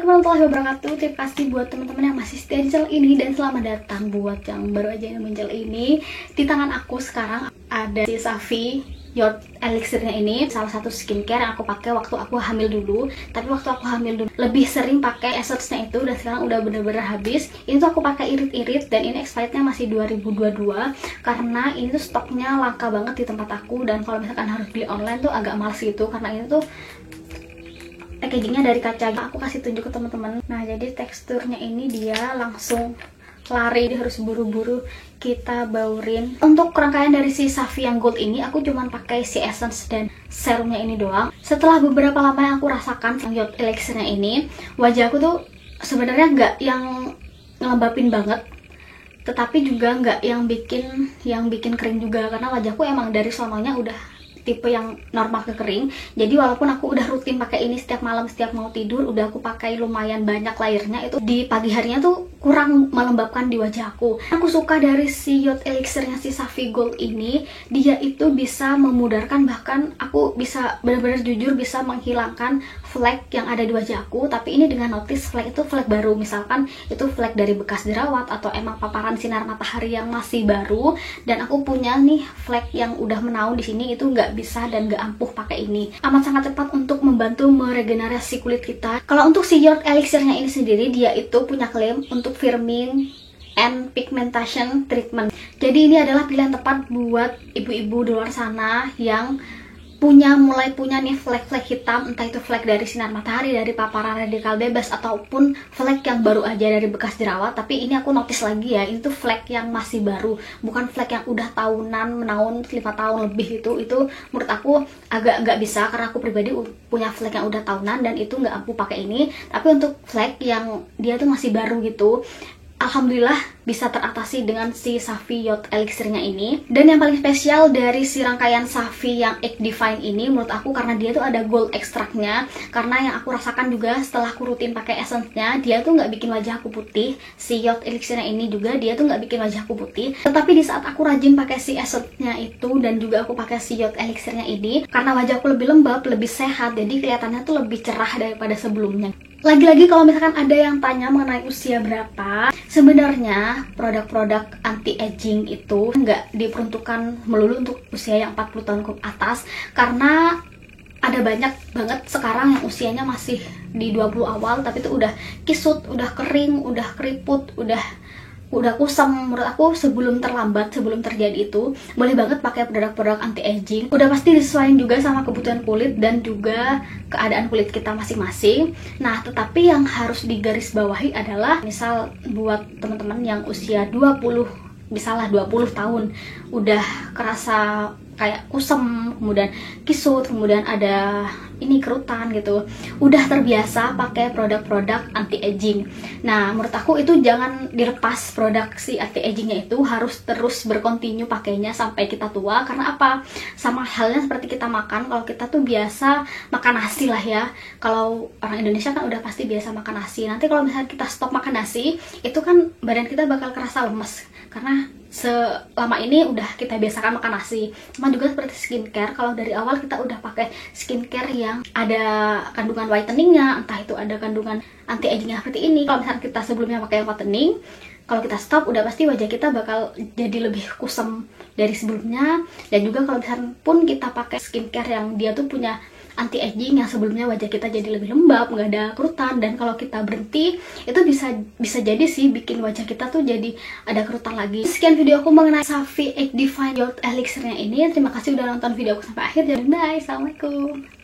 warahmatullahi wabarakatuh. Terima kasih buat teman-teman yang masih setia di channel ini, dan selamat datang buat yang baru aja nemuin channel ini. Di tangan aku sekarang ada si Safi Youth Elixirnya ini, salah satu skincare yang aku pakai waktu aku hamil dulu. Tapi waktu aku hamil dulu lebih sering pakai essence-nya itu, dan sekarang udah bener-bener habis. Ini tuh aku pakai irit-irit, dan ini expirednya masih 2022 karena ini tuh stoknya langka banget di tempat aku, dan kalau misalkan harus beli online tuh agak males gitu karena ini tuh packagingnya dari kaca. Aku kasih tunjuk ke teman-teman. Nah, jadi teksturnya ini dia langsung lari, dia harus buru-buru kita baurin. Untuk rangkaian dari si Safi yang gold ini, aku cuman pakai si essence dan serumnya ini doang. Setelah beberapa lama yang aku rasakan Youth Elixirnya ini, wajah aku tuh sebenarnya nggak yang ngelembapin banget, tetapi juga nggak yang bikin kering juga, karena wajahku emang dari sononya udah tipe yang normal ke kering. Jadi walaupun aku udah rutin pakai ini setiap malam setiap mau tidur, udah aku pakai lumayan banyak layernya, itu di pagi harinya tuh kurang melembabkan di wajahku. Aku suka dari si Youth Elixirnya si Safi Gold ini, dia itu bisa memudarkan, bahkan aku bisa benar-benar jujur bisa menghilangkan flek yang ada di wajahku. Tapi ini dengan notice flek itu flek baru, misalkan itu flek dari bekas jerawat atau emang paparan sinar matahari yang masih baru, dan aku punya nih flek yang udah menaun di sini, itu nggak bisa dan gak ampuh pakai ini. Amat sangat tepat untuk membantu meregenerasi kulit kita. Kalau untuk si Youth Elixirnya ini sendiri, dia itu punya klaim untuk firming and pigmentation treatment. Jadi ini adalah pilihan tepat buat ibu-ibu di luar sana yang mulai punya nih flek-flek hitam, entah itu flek dari sinar matahari, dari paparan radikal bebas, ataupun flek yang baru aja dari bekas jerawat. Tapi ini aku notice lagi ya, ini tuh flek yang masih baru, bukan flek yang udah tahunan, menaun 5 tahun lebih. Itu menurut aku agak nggak bisa, karena aku pribadi punya flek yang udah tahunan dan itu nggak ampuh pakai ini. Tapi untuk flek yang dia tuh masih baru gitu, alhamdulillah bisa teratasi dengan si Safi Youth Elixirnya ini. Dan yang paling spesial dari si rangkaian Safi yang Egg Divine ini menurut aku, karena dia tuh ada gold ekstraknya. Karena yang aku rasakan juga setelah aku rutin pakai essence-nya, dia tuh nggak bikin wajahku putih. Si Youth Elixirnya ini juga dia tuh nggak bikin wajahku putih. Tetapi di saat aku rajin pakai si essence-nya itu, dan juga aku pakai si Youth Elixirnya ini, karena wajahku lebih lembab, lebih sehat, jadi kelihatannya tuh lebih cerah daripada sebelumnya. Lagi-lagi kalau misalkan ada yang tanya mengenai usia berapa, sebenarnya produk-produk anti-aging itu nggak diperuntukkan melulu untuk usia yang 40 tahun ke atas, karena ada banyak banget sekarang yang usianya masih di 20 awal tapi itu udah kisut, udah kering, udah keriput, udah kusam. Menurut aku sebelum terlambat, sebelum terjadi itu, boleh banget pakai produk-produk anti-aging. Udah pasti disesuaikan juga sama kebutuhan kulit dan juga keadaan kulit kita masing-masing. Nah, tetapi yang harus digarisbawahi adalah misal buat teman-teman yang usia 20, misalnya 20 tahun, udah kerasa kayak kusam, kemudian kisut, kemudian ada ini kerutan gitu, udah terbiasa pakai produk-produk anti-aging. Nah, menurut aku itu jangan dilepas, produk si anti-agingnya itu harus terus berkontinu pakainya sampai kita tua. Karena apa? Sama halnya seperti kita makan, kalau kita tuh biasa makan nasi lah ya, kalau orang Indonesia kan udah pasti biasa makan nasi. Nanti kalau misalnya kita stop makan nasi, itu kan badan kita bakal kerasa lemes, karena selama ini udah kita biasakan makan nasi. Sama juga seperti skincare, kalau dari awal kita udah pakai skincare yang ada kandungan whiteningnya, entah itu ada kandungan anti-agingnya seperti ini, kalau misalnya kita sebelumnya pakai whitening, kalau kita stop udah pasti wajah kita bakal jadi lebih kusam dari sebelumnya. Dan juga kalau misalnya pun kita pakai skincare yang dia tuh punya anti-aging, yang sebelumnya wajah kita jadi lebih lembab, nggak ada kerutan, dan kalau kita berhenti itu bisa jadi sih bikin wajah kita tuh jadi ada kerutan lagi. Sekian video aku mengenai Safi Egg Divine Youth Elixirnya ini. Terima kasih udah nonton video aku sampai akhir. Jadi bye, assalamualaikum.